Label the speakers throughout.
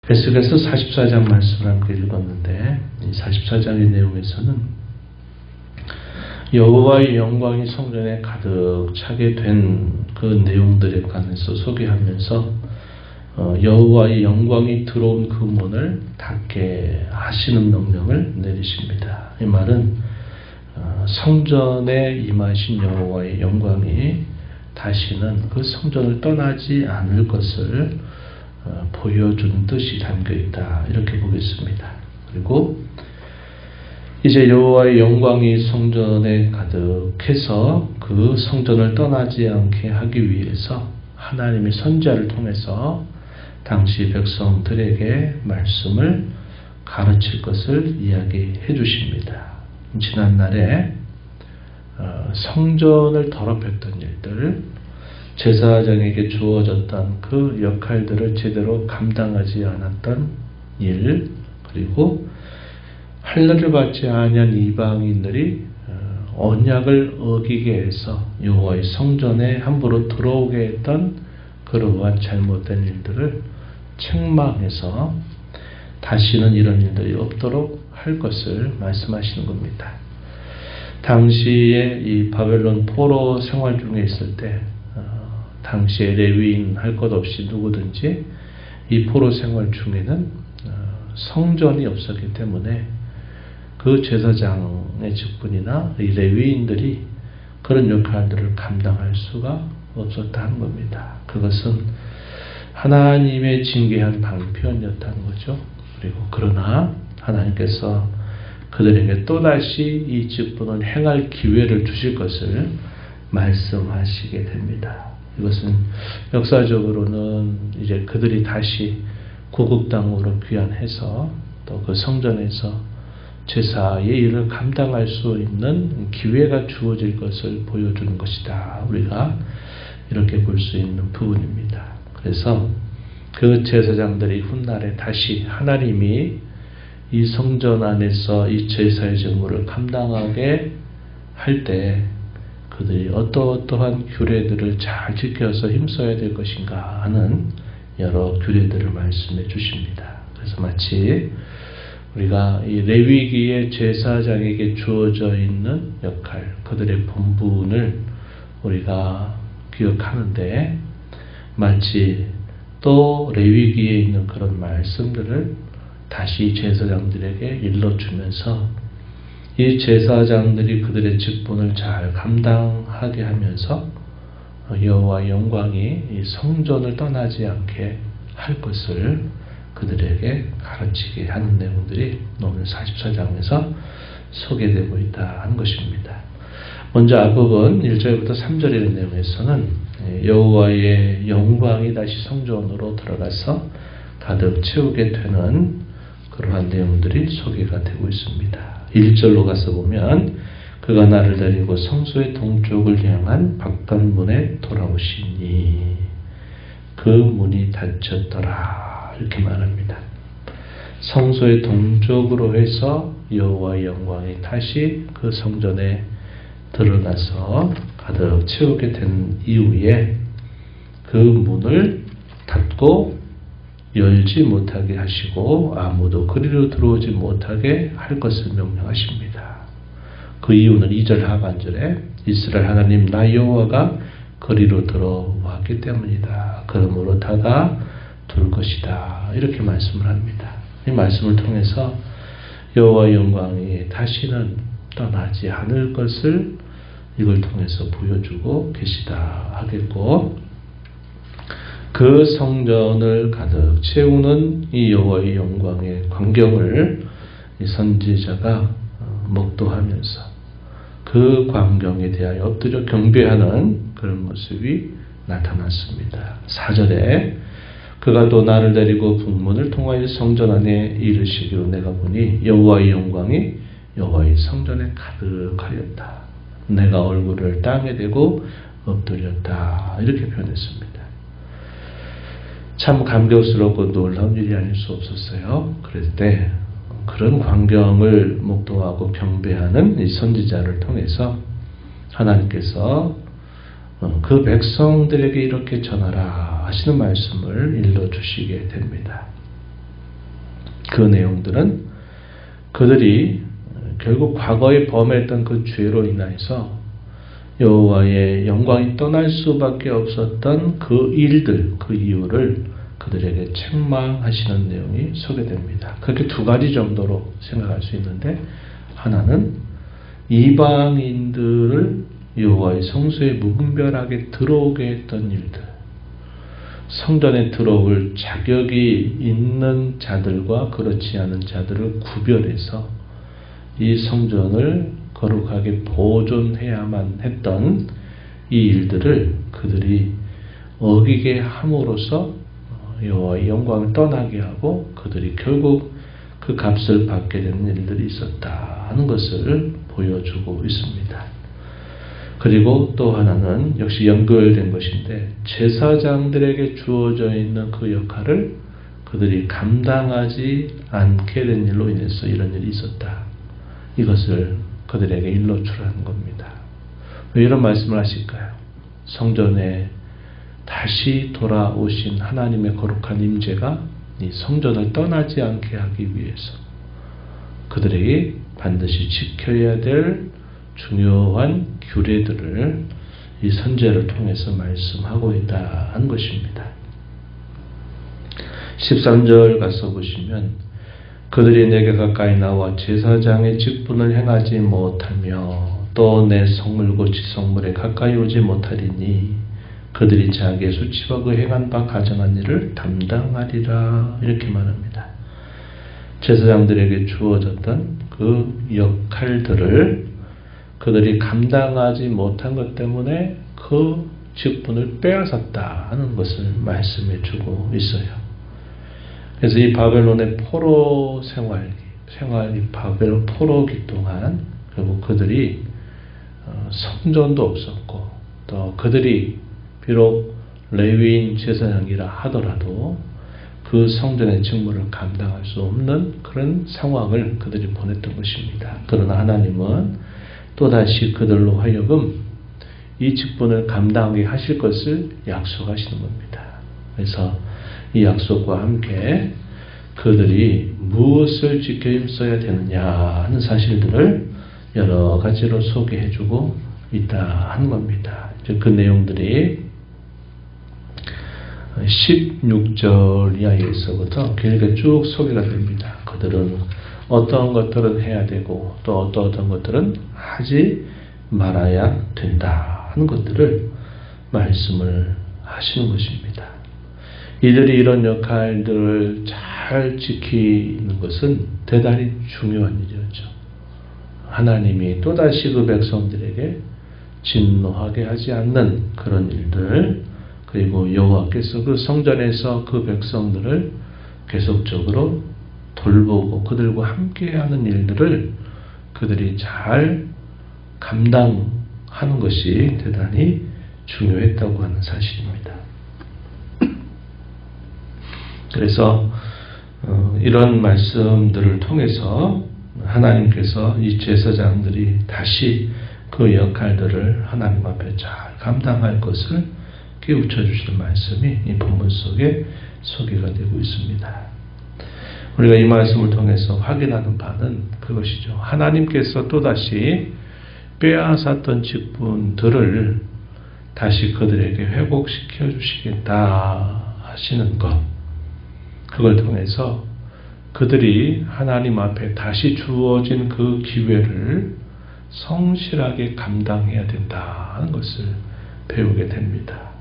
Speaker 1: 계속해서 44장 말씀을 함께 읽었는데, 이 44장의 내용에서는 여호와의 영광이 성전에 가득 차게 된 그 내용들에 관해서 소개하면서 여호와의 영광이 들어온 그 문을 닫게 하시는 명령을 내리십니다. 이 말은 성전에 임하신 여호와의 영광이 다시는 그 성전을 떠나지 않을 것을 보여준 뜻이 담겨있다, 이렇게 보겠습니다. 그리고 이제 여호와의 영광이 성전에 가득해서 그 성전을 떠나지 않게 하기 위해서 하나님의 선지자를 통해서 당시 백성들에게 말씀을 가르칠 것을 이야기해 주십니다. 지난날에 성전을 더럽혔던 일들, 제사장에게 주어졌던 그 역할들을 제대로 감당하지 않았던 일, 그리고 할례를 받지 아니한 이방인들이 언약을 어기게 해서 여호와의 성전에 함부로 들어오게 했던 그러한 잘못된 일들을 책망해서 다시는 이런 일들이 없도록 할 것을 말씀하시는 겁니다. 당시에 이 바벨론 포로 생활 중에 있을 때 당시에 레위인 할 것 없이 누구든지 이 포로 생활 중에는 성전이 없었기 때문에 그 제사장의 직분이나 이 레위인들이 그런 역할들을 감당할 수가 없었다는 겁니다. 그것은 하나님의 징계한 방편이었다는 거죠. 그리고 그러나 하나님께서 그들에게 또다시 이 직분을 행할 기회를 주실 것을 말씀하시게 됩니다. 이것은 역사적으로는 이제 그들이 다시 고국 땅으로 귀환해서 또 그 성전에서 제사의 일을 감당할 수 있는 기회가 주어질 것을 보여주는 것이다. 우리가 이렇게 볼 수 있는 부분입니다. 그래서 그 제사장들이 훗날에 다시 하나님이 이 성전 안에서 이 제사의 직무를 감당하게 할 때 그들이 어떠한 규례들을 잘 지켜서 힘써야 될 것인가 하는 여러 규례들을 말씀해 주십니다. 그래서 마치 우리가 이 레위기의 제사장에게 주어져 있는 역할, 그들의 본분을 우리가 기억하는데, 마치 또 레위기에 있는 그런 말씀들을 다시 제사장들에게 일러주면서 이 제사장들이 그들의 직분을 잘 감당하게 하면서 여호와의 영광이 이 성전을 떠나지 않게 할 것을 그들에게 가르치게 하는 내용들이 오늘 44장에서 소개되고 있다 하는 것입니다. 먼저 앞부분 1절부터 3절의 내용에서는 여호와의 영광이 다시 성전으로 들어가서 가득 채우게 되는 그러한 내용들이 소개가 되고 있습니다. 1절로 가서 보면 그가 나를 데리고 성소의 동쪽을 향한 바깥문에 돌아오시니 그 문이 닫혔더라, 이렇게 말합니다. 성소의 동쪽으로 해서 여호와의 영광이 다시 그 성전에 드러나서 가득 채우게 된 이후에 그 문을 닫고 열지 못하게 하시고 아무도 그리로 들어오지 못하게 할 것을 명령하십니다. 그 이유는 2절 하반절에 이스라엘 하나님 나 여호와가 그리로 들어왔기 때문이다. 그러므로 닫아 둘 것이다, 이렇게 말씀을 합니다. 이 말씀을 통해서 여호와의 영광이 다시는 떠나지 않을 것을 이걸 통해서 보여주고 계시다 하겠고, 그 성전을 가득 채우는 이 여호와의 영광의 광경을 이 선지자가 목도하면서 그 광경에 대하여 엎드려 경배하는 그런 모습이 나타났습니다. 4절에 그가 또 나를 데리고 북문을 통하여 성전 안에 이르시기로 내가 보니 여호와의 영광이 여호와의 성전에 가득하였다. 내가 얼굴을 땅에 대고 엎드렸다, 이렇게 표현했습니다. 참 감격스럽고 놀라운 일이 아닐 수 없었어요. 그럴 때 그런 광경을 목도하고 경배하는 이 선지자를 통해서 하나님께서 그 백성들에게 이렇게 전하라 하시는 말씀을 일러주시게 됩니다. 그 내용들은 그들이 결국 과거에 범했던 그 죄로 인하여서 여호와의 영광이 떠날 수밖에 없었던 그 일들, 그 이유를 그들에게 책망하시는 내용이 소개됩니다. 그렇게 두 가지 정도로 생각할 수 있는데, 하나는 이방인들을 여호와의 성소에 무분별하게 들어오게 했던 일들, 성전에 들어올 자격이 있는 자들과 그렇지 않은 자들을 구별해서 이 성전을 거룩하게 보존해야만 했던 이 일들을 그들이 어기게 함으로써 여호와의 영광을 떠나게 하고 그들이 결국 그 값을 받게 되는 일들이 있었다 하는 것을 보여주고 있습니다. 그리고 또 하나는 역시 연결된 것인데, 제사장들에게 주어져 있는 그 역할을 그들이 감당하지 않게 된 일로 인해서 이런 일이 있었다. 이것을 그들에게 일러주라는 겁니다. 왜 이런 말씀을 하실까요? 성전에 다시 돌아오신 하나님의 거룩한 임재가 이 성전을 떠나지 않게 하기 위해서 그들에게 반드시 지켜야 될 중요한 규례들을 이 선제를 통해서 말씀하고 있다는 것입니다. 13절 가서 보시면, 그들이 내게 가까이 나와 제사장의 직분을 행하지 못하며 또 내 성물고 지성물에 가까이 오지 못하리니 그들이 자기의 수치와 그 행한 바 가정한 일을 담당하리라, 이렇게 말합니다. 제사장들에게 주어졌던 그 역할들을 그들이 감당하지 못한 것 때문에 그 직분을 빼앗았다 하는 것을 말씀해 주고 있어요. 그래서 이 바벨론의 포로 생활이 바벨론 포로기 동안 결국 그들이 성전도 없었고, 또 그들이 비록 레위인 제사장이라 하더라도 그 성전의 직무를 감당할 수 없는 그런 상황을 그들이 보냈던 것입니다. 그러나 하나님은 또다시 그들로 하여금 이 직분을 감당하게 하실 것을 약속하시는 겁니다. 그래서 이 약속과 함께 그들이 무엇을 지켜 힘써야 되느냐 하는 사실들을 여러 가지로 소개해주고 있다 하는 겁니다. 이제 그 내용들이 16절 이하에서부터 길게 쭉 소개가 됩니다. 그들은 어떤 것들은 해야 되고 또 어떤 것들은 하지 말아야 된다 하는 것들을 말씀을 하시는 것입니다. 이들이 이런 역할들을 잘 지키는 것은 대단히 중요한 일이었죠. 하나님이 또다시 그 백성들에게 진노하게 하지 않는 그런 일들, 그리고 여호와께서 그 성전에서 그 백성들을 계속적으로 돌보고 그들과 함께하는 일들을 그들이 잘 감당하는 것이 대단히 중요했다고 하는 사실입니다. 그래서 이런 말씀들을 통해서 하나님께서 이 제사장들이 다시 그 역할들을 하나님 앞에 잘 감당할 것을 깨우쳐 주시는 말씀이 이 본문 속에 소개가 되고 있습니다. 우리가 이 말씀을 통해서 확인하는 바는 그것이죠. 하나님께서 또다시 빼앗았던 직분들을 다시 그들에게 회복시켜 주시겠다 하시는 것, 그걸 통해서 그들이 하나님 앞에 다시 주어진 그 기회를 성실하게 감당해야 된다 하는 것을 배우게 됩니다.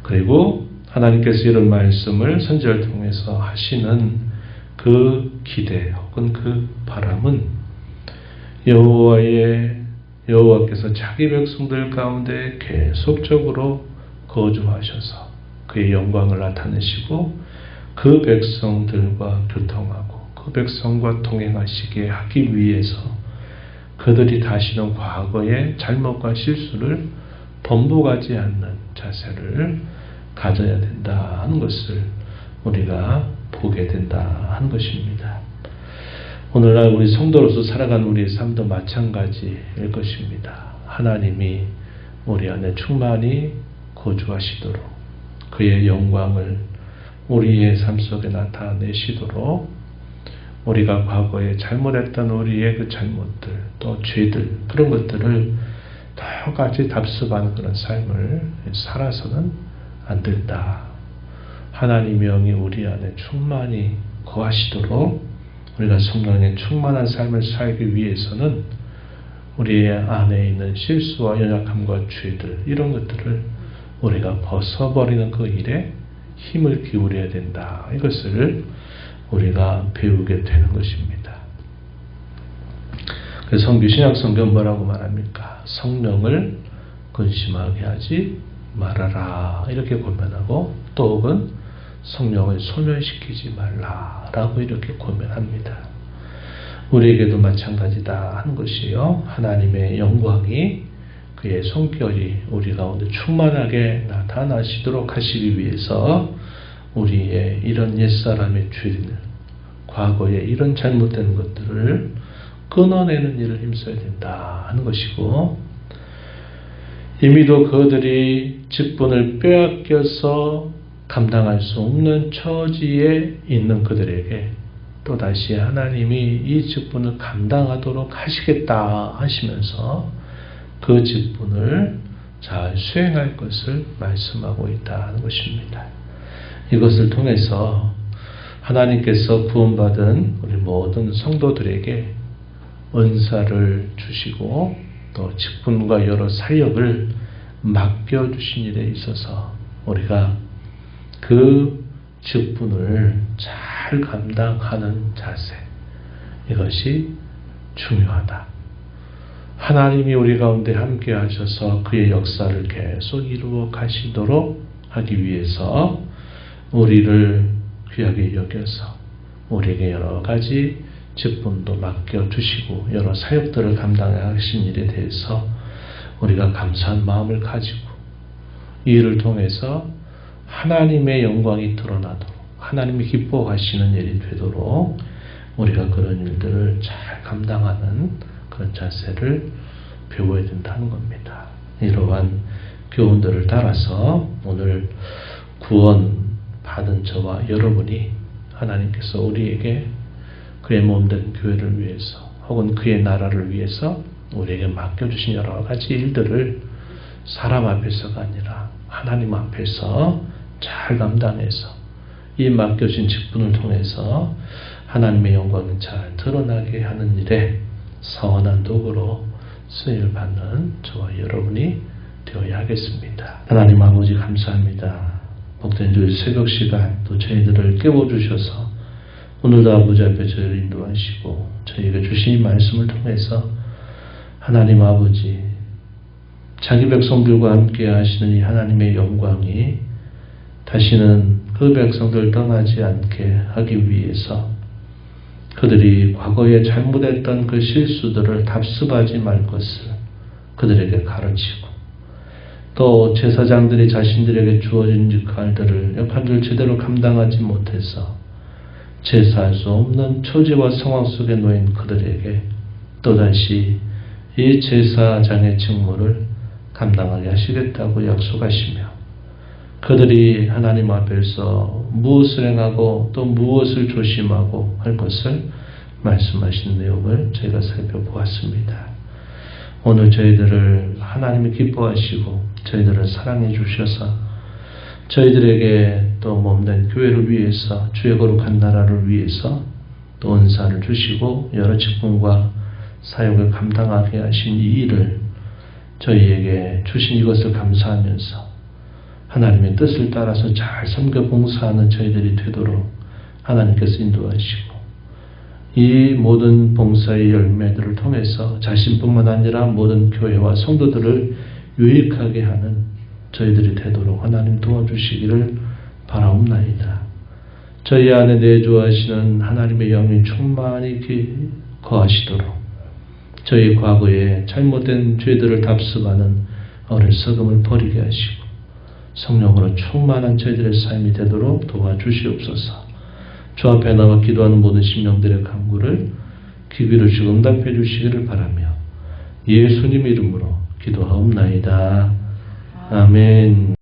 Speaker 1: 그리고 하나님께서 이런 말씀을 선지자를 통해서 하시는 그 기대 혹은 그 바람은 여호와께서 자기 백성들 가운데 계속적으로 거주하셔서 그의 영광을 나타내시고 그 백성들과 교통하고 그 백성과 동행하시게 하기 위해서 그들이 다시는 과거의 잘못과 실수를 번복하지 않는 자세를 가져야 된다 하는 것을 우리가 보게 된다 하는 것입니다. 오늘날 우리 성도로서 살아가는 우리의 삶도 마찬가지일 것입니다. 하나님이 우리 안에 충만히 거주하시도록 그의 영광을 우리의 삶 속에 나타내시도록 우리가 과거에 잘못했던 우리의 그 잘못들, 또 죄들, 그런 것들을 똑같이 답습하는 그런 삶을 살아서는 안 된다. 하나님의 영이 우리 안에 충만히 거하시도록 우리가 성령의 충만한 삶을 살기 위해서는 우리 안에 있는 실수와 연약함과 죄들, 이런 것들을 우리가 벗어버리는 그 일에 힘을 기울여야 된다. 이것을 우리가 배우게 되는 것입니다. 그래서 성규 신약성경 뭐라고 말합니까? 성령을 근심하게 하지 말아라. 이렇게 권면하고, 또 혹은 성령을 소멸시키지 말라라고 이렇게 권면합니다. 우리에게도 마찬가지다 하는 것이요. 하나님의 영광이, 그의 성결이 우리 가운데 충만하게 나타나시도록 하시기 위해서 우리의 이런 옛사람의 죄들, 과거에 이런 잘못된 것들을 끊어내는 일을 힘써야 된다 하는 것이고, 이미도 그들이 직분을 빼앗겨서 감당할 수 없는 처지에 있는 그들에게 또다시 하나님이 이 직분을 감당하도록 하시겠다 하시면서 그 직분을 잘 수행할 것을 말씀하고 있다는 것입니다. 이것을 통해서 하나님께서 구원받은 우리 모든 성도들에게 은사를 주시고 또 직분과 여러 사역을 맡겨주신 일에 있어서 우리가 그 직분을 잘 감당하는 자세, 이것이 중요하다. 하나님이 우리 가운데 함께 하셔서 그의 역사를 계속 이루어 가시도록 하기 위해서 우리를 귀하게 여겨서 우리에게 여러 가지 직분도 맡겨주시고 여러 사역들을 감당하신 일에 대해서 우리가 감사한 마음을 가지고 이 일을 통해서 하나님의 영광이 드러나도록, 하나님이 기뻐하시는 일이 되도록 우리가 그런 일들을 잘 감당하는 그런 자세를 배워야 된다는 겁니다. 이러한 교훈들을 따라서 오늘 구원 받은 저와 여러분이 하나님께서 우리에게 그의 몸된 교회를 위해서 혹은 그의 나라를 위해서 우리에게 맡겨주신 여러 가지 일들을 사람 앞에서가 아니라 하나님 앞에서 잘 감당해서 이 맡겨진 직분을 통해서 하나님의 영광을 잘 드러나게 하는 일에 선한 도구로 쓰임을 받는 저와 여러분이 되어야 하겠습니다. 하나님 아버지 감사합니다. 복된 주일 새벽 시간 또 저희들을 깨워주셔서 오늘도 아버지 앞에 저희를 인도하시고 저희에게 주신 이 말씀을 통해서 하나님 아버지 자기 백성들과 함께 하시는 이 하나님의 영광이 다시는 그 백성들을 떠나지 않게 하기 위해서 그들이 과거에 잘못했던 그 실수들을 답습하지 말 것을 그들에게 가르치고 또 제사장들이 자신들에게 주어진 역할들을 제대로 감당하지 못해서 제사할 수 없는 처지와 상황 속에 놓인 그들에게 또다시 이 제사장의 직무를 감당하게 하시겠다고 약속하시며 그들이 하나님 앞에서 무엇을 행하고 또 무엇을 조심하고 할 것을 말씀하신 내용을 저희가 살펴보았습니다. 오늘 저희들을 하나님이 기뻐하시고 저희들을 사랑해 주셔서 저희들에게 또 몸된 교회를 위해서 주의 거룩한 나라를 위해서 또 은사를 주시고 여러 직분과 사역을 감당하게 하신 이 일을 저희에게 주신 이것을 감사하면서 하나님의 뜻을 따라서 잘 섬겨 봉사하는 저희들이 되도록 하나님께서 인도하시고 이 모든 봉사의 열매들을 통해서 자신뿐만 아니라 모든 교회와 성도들을 유익하게 하는 저희들이 되도록 하나님 도와주시기를 바라옵나이다. 저희 안에 내주하시는 하나님의 영이 충만히 거하시도록 저희 과거에 잘못된 죄들을 답습하는 어리석음을 버리게 하시고 성령으로 충만한 저희들의 삶이 되도록 도와주시옵소서. 주 앞에 나와 기도하는 모든 심령들의 간구를 귀 기울이시고 응답해 주시기를 바라며 예수님 이름으로 기도하옵나이다. 아멘.